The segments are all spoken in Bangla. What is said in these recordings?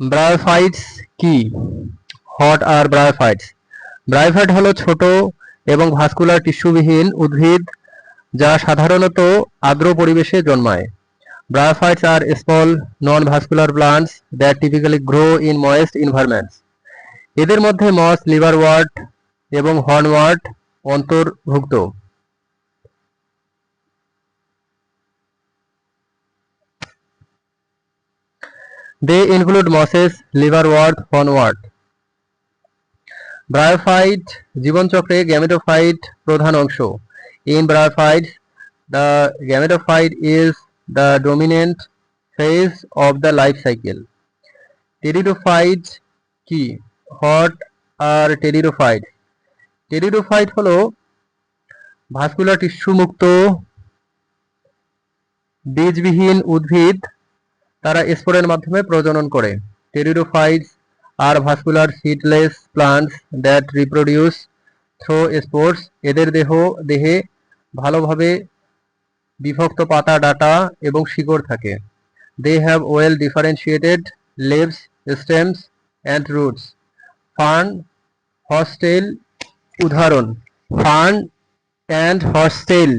ব্রায়োফাইটস কি? What R bryophytes? ব্রায়োফাইট হলো ছোট এবং ভাস্কুলার টিস্যুবিহীন উদ্ভিদ যা সাধারণত আর্দ্র পরিবেশে জন্মায়। Bryophytes are small, non-vascular plants that typically grow in moist environments. এদের মধ্যে মস, লিভারওয়ার্ট এবং হর্নওয়ার্ট অন্তর্ভুক্ত। They include mosses, liverwort, hornwort. Bryophyte জীবনচক্রে গ্যামেটোফাইট প্রধান অংশ। In bryophytes, the gametophyte is the dominant phase of the life cycle. Pteridophyte কি? What are pteridophyte? টেরিডোফাইট হলো ভাস্কুলার টিস্যু মুক্ত বীজবিহীন উদ্ভিদ, তারা স্পোরের মাধ্যমে প্রজনন করে। Pteridophytes are vascular seedless plants that reproduce through spores. এদের দেহে ভালোভাবে বিভক্ত পাতা, ডাঁটা এবং শিকড় থাকে। They have well differentiated leaves, stems and roots. Fern, horsetail উদাহরণ fern and horsetail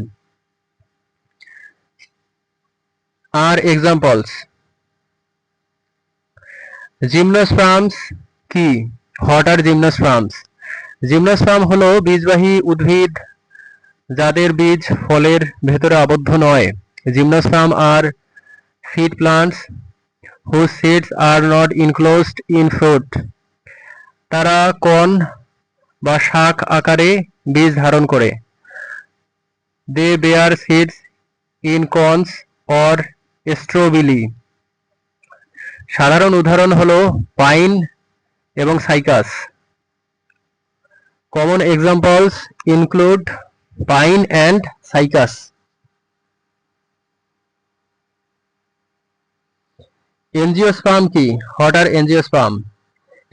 are examples. Gymnosperms কি? What are gymnosperms? জিমনোস্পার্ম হলো বীজবাহী উদ্ভিদ যাদের বীজ ফলের ভেতরে আবদ্ধ নয়। Gymnosperm are seed plants whose seeds are not enclosed in fruit. তারা কণ বা শাক আকারে বীজ ধারণ করে। They bear seeds in cones or strobili. সাধারণ উদাহরণ হলো পাইন এবং cycas. Common examples include pine and cycas. Angiosperm কি? What are angiosperm?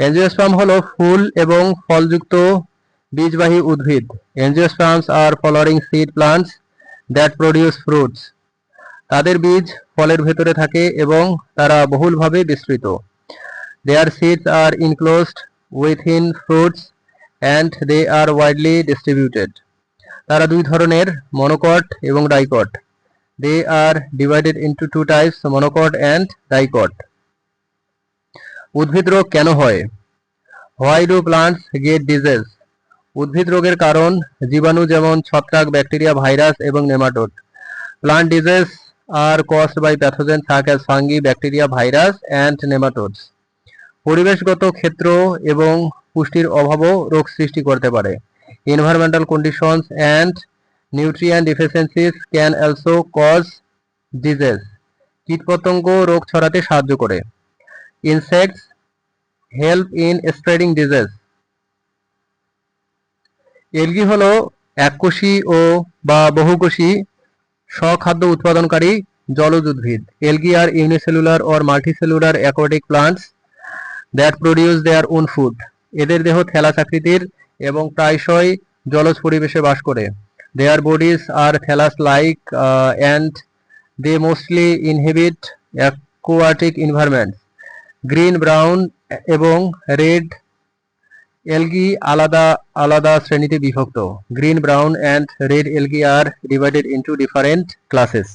এনজিওস্পার্ম হলো ফুল এবং ফলযুক্ত বীজবাহী উদ্ভিদ। Angiosperms are flowering seed plants that produce fruits. তাদের বীজ ফলের ভেতরে থাকে এবং তারা বহুলভাবে বিস্তৃত। Their seeds are enclosed within fruits and they are widely distributed. তারা দুই ধরনের, মনোকট এবং dicot. They are divided into two types, monocot and dicot. উদ্ভিদ রোগ কেন হয়? Why do plants get disease? উদ্ভিদ রোগের কারণ জীবাণু যেমন ছত্রাক, ব্যাকটেরিয়া, ভাইরাস এবং nematode. Plant disease are caused by pathogens such as fungi, bacteria, virus and nematodes. পরিবেশগত ক্ষেত্র এবং পুষ্টির অভাবও রোগ সৃষ্টি করতে পারে। Environmental conditions and nutrient deficiencies can also cause disease. কীটপতঙ্গ রোগ ছড়াতে সাহায্য করে। Insects help in spreading disease. Algae হলো এককোষী বা বহুকোষী স্বখাদ্য উৎপাদনকারী জলজ উদ্ভিদ। Algae are unicellular or multicellular aquatic plants that produce their own food. এদের দেহ থ্যালাস আকৃতির এবং প্রায়শই জলজ পরিবেশে বাস করে। Their bodies are thallus-like and they mostly inhabit aquatic environments. Green, brown এবং রেড এলগি আলাদা আলাদা শ্রেণীতে বিভক্ত। Green, brown and red algae are divided into different classes.